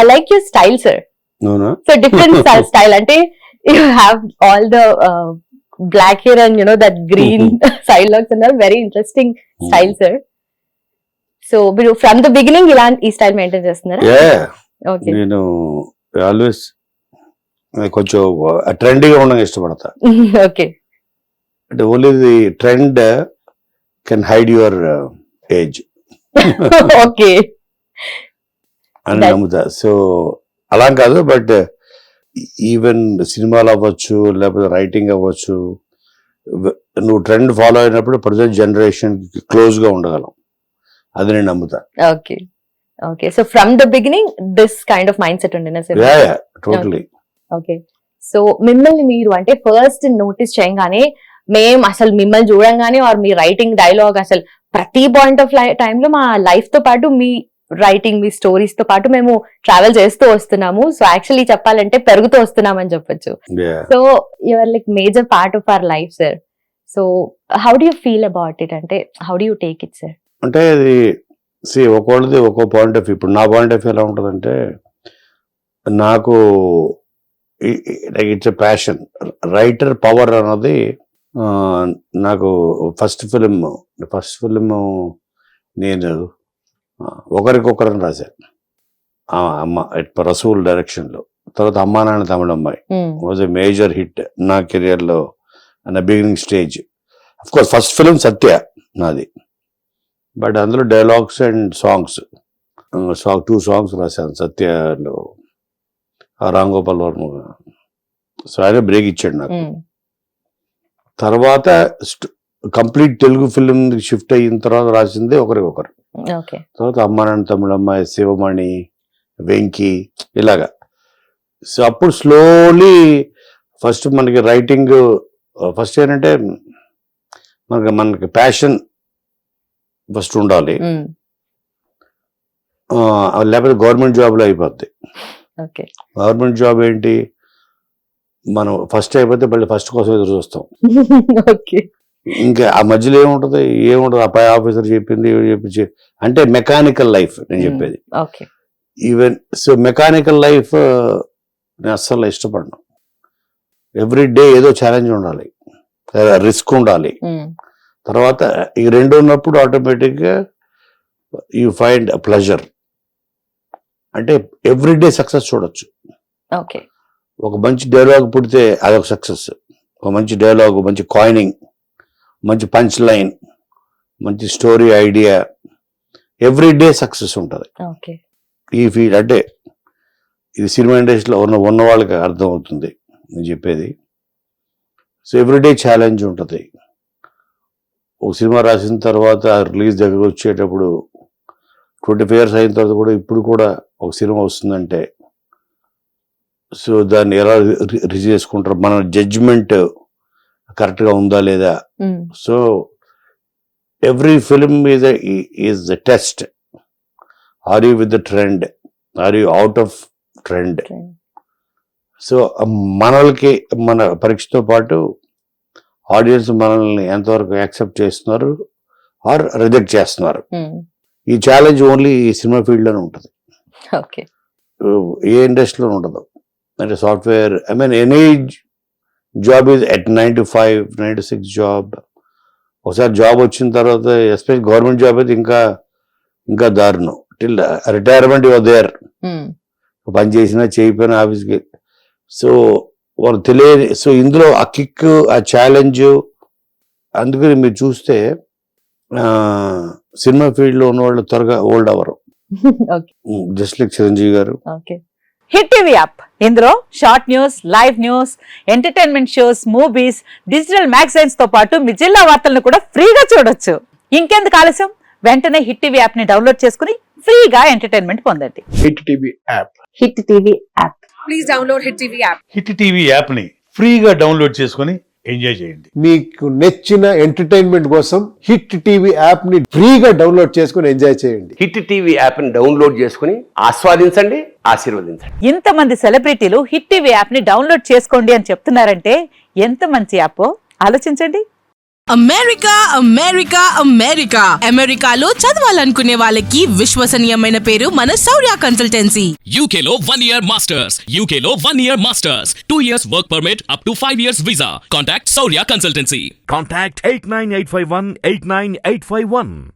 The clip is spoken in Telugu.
I like your style, sir. No. So different style. Ante you have all the black hair and that green side locks and all. Very interesting style, sir. So from the beginning ఈ style maintain చేస్తున్నారా? Yeah. Okay. నేను ఆల్వేస్ కొంచెం ట్రెండీగా ఉండడం ఇష్టపడతా. Okay. అంటే only the trend can hide your age Okay. అని నమ్ముతా. సో అలా కాదు, బట్ ఈవెన్ సినిమాలు అవ్వచ్చు లేకపోతే రైటింగ్ అవ్వచ్చు, నువ్వు ట్రెండ్ ఫాలో అయినప్పుడు ప్రజెంట్ జనరేషన్ క్లోజ్ గా ఉండగలం, అది నేను నమ్ముతా. Okay. Okay. So from the beginning this kind of mindset ఉండేనా sir? Yeah, totally. Okay. So మిమ్మల్ని మీరు అంటే ఫస్ట్ నోటీస్ చేయగానే మేము అసలు మిమ్మల్ని చూడంగానే ఆర్ మీ రైటింగ్ డైలాగ్ అసలు ప్రతి పాయింట్ ఆఫ్ టైమ్ లో మా లైఫ్ తో పాటు మీ రైటింగ్ మీ స్టోరీస్ తో పాటు మేము ట్రావెల్ చేస్తూ వస్తున్నాము. సో యాక్చువల్లీ చెప్పాలంటే పెరుగుతూ వస్తున్నామని చెప్పొచ్చు. So your like major part of our life sir. So how do you feel about it, అంటే how do you take it sir? అంటే అది ఒక్కోళ్ళది ఒక్కో పాయింట్ ఆఫ్ వ్యూ. ఇప్పుడు నా పాయింట్ ఆఫ్ వ్యూ ఎలా ఉంటుందంటే, నాకు it's a passion. Writer power అన్నది నాకు ఫస్ట్ ఫిలిం నేను ఒకరికొకరని రాశాను. అమ్మ రసూల్ డైరెక్షన్లో. తర్వాత అమ్మా నాన్న తమిళ అమ్మాయి వాజ్ ఎ మేజర్ హిట్ నా కెరియర్లో నా beginning stage. Of course first film Satya నాది, బట్ అందులో డైలాగ్స్ అండ్ సాంగ్స్ 2 సాంగ్స్ రాశాను సత్యలో, రామ్ గోపాల్ వర్మ. సో ఆయన బ్రేక్ ఇచ్చాడు నాకు. తర్వాత కంప్లీట్ తెలుగు ఫిలిం షిఫ్ట్ అయిన తర్వాత రాసిందే ఒకరికొకరు. తర్వాత అమ్మ నాన్న తమిళమ్మాయి, శివమణి, వెంకీ, ఇలాగా. సో అప్పుడు స్లోలీ ఫస్ట్ మనకి రైటింగ్ ఫస్ట్ ఏంటంటే మనకి ప్యాషన్ ఫస్ట్ ఉండాలి, లేకపోతే గవర్నమెంట్ జాబ్లో అయిపోద్ది. గవర్నమెంట్ జాబ్ ఏంటి, మనం ఫస్ట్ అయిపోతే మళ్ళీ ఫస్ట్ కోసం ఎదురు చూస్తాం. ఇంకా ఆ మధ్యలో ఏముంటది ఆ పై ఆఫీసర్ చెప్పింది అంటే మెకానికల్ లైఫ్ నేను చెప్పేది. ఈవెన్ సో మెకానికల్ లైఫ్ నేను అస్సలు ఇష్టపడను. ఎవ్రీ డే ఏదో ఛాలెంజ్ ఉండాలి, రిస్క్ ఉండాలి. తర్వాత ఈ రెండు ఉన్నప్పుడు ఆటోమేటిక్గా యూ ఫైండ్ ప్లెజర్. అంటే ఎవ్రీడే సక్సెస్ చూడొచ్చు. ఒక మంచి డైలాగ్ పుడితే అదొక సక్సెస్. ఒక మంచి డైలాగ్, మంచి కాయినింగ్, మంచి పంచ్ లైన్, మంచి స్టోరీ ఐడియా, ఎవ్రీడే సక్సెస్ ఉంటుంది. ఈ ఫీల్డ్ అంటే ఇది సినిమా ఇండస్ట్రీలో ఉన్న వాళ్ళకి అర్థం అవుతుంది నేను చెప్పేది. సో ఎవ్రీడే ఛాలెంజ్ ఉంటుంది. ఒక సినిమా రాసిన తర్వాత రిలీజ్ దగ్గరకు వచ్చేటప్పుడు 25 years అయిన తర్వాత కూడా ఇప్పుడు కూడా ఒక సినిమా వస్తుందంటే సో దాన్ని ఎలా రిలీజ్ చేసుకుంటారు, మన జడ్జిమెంట్ కరెక్ట్గా ఉందా లేదా. So every film is the test. Are you with the trend, are you out of trend. So మనల్కి మన పరీక్షతో పాటు ఆడియన్స్ మనల్ని ఎంతవరకు యాక్సెప్ట్ చేస్తున్నారు ఆర్ రిజెక్ట్ చేస్తున్నారు. ఈ ఛాలెంజ్ ఓన్లీ ఈ సినిమా ఫీల్డ్లోనే ఉంటుంది, ఏ ఇండస్ట్రీలో ఉండదు. అంటే software, I mean any job is at 9 to 5, 9 to 6 job. ఒకసారి జాబ్ వచ్చిన తర్వాత ఎస్పెషల్ గవర్నమెంట్ జాబ్ అయితే ఇంకా దారుణం. Till retirement you're there. పని చేసినా చేయకపోయినా ఆఫీస్కి. సో వాళ్ళు తెలియని, సో ఇందులో ఆ కిక్, ఆ ఛాలెంజ్. అందుకని మీరు చూస్తే సినిమా ఫీల్డ్లో ఉన్న వాళ్ళు త్వరగా ఓల్డ్ అవ్వరు, జస్ట్ లైక్ చిరంజీవి గారు. హిట్ టీవీ యాప్, ఇందులో short news, live news, entertainment shows, movies, digital magazines తో పాటు మీ జిల్లా వార్తలను కూడా ఫ్రీగా చూడొచ్చు. ఇంకెందుకు ఆలస్యం, వెంటనే హిట్ టీవీ యాప్ ని డౌన్లోడ్ చేసుకుని ఫ్రీగా ఎంటర్టైన్మెంట్ పొందండి. Hit TV app. Hit TV app. Please download hit TV app. Hit TV app ని ఫ్రీగా డౌన్లోడ్ చేసుకుని ఎంజాయ్ చేయండి. మీకు నచ్చిన ఎంటర్టైన్మెంట్ కోసం హిట్ టీవీ యాప్ ని ఫ్రీగా డౌన్లోడ్ చేసుకుని ఎంజాయ్ చేయండి. హిట్ టీవీ యాప్ ని డౌన్లోడ్ చేసుకుని ఆస్వాదించండి, ఆశీర్వదించండి. ఇంతమంది సెలబ్రిటీలు హిట్ టీవీ యాప్ ని డౌన్లోడ్ చేసుకోండి అని చెప్తున్నారంటే ఎంత మంచి యాప్ ఆలోచించండి. అమెరికా అమెరికా అమెరికా అమెరికాలో చదవాలనుకునే వాళ్ళకి విశ్వసనీయమైన పేరు మన శౌర్య consultancy. UK Law 1 Year Masters. UK Law 1 Year Masters. 2 years work permit up to 5 years visa. Contact Saurya Consultancy. Contact 89851 89851.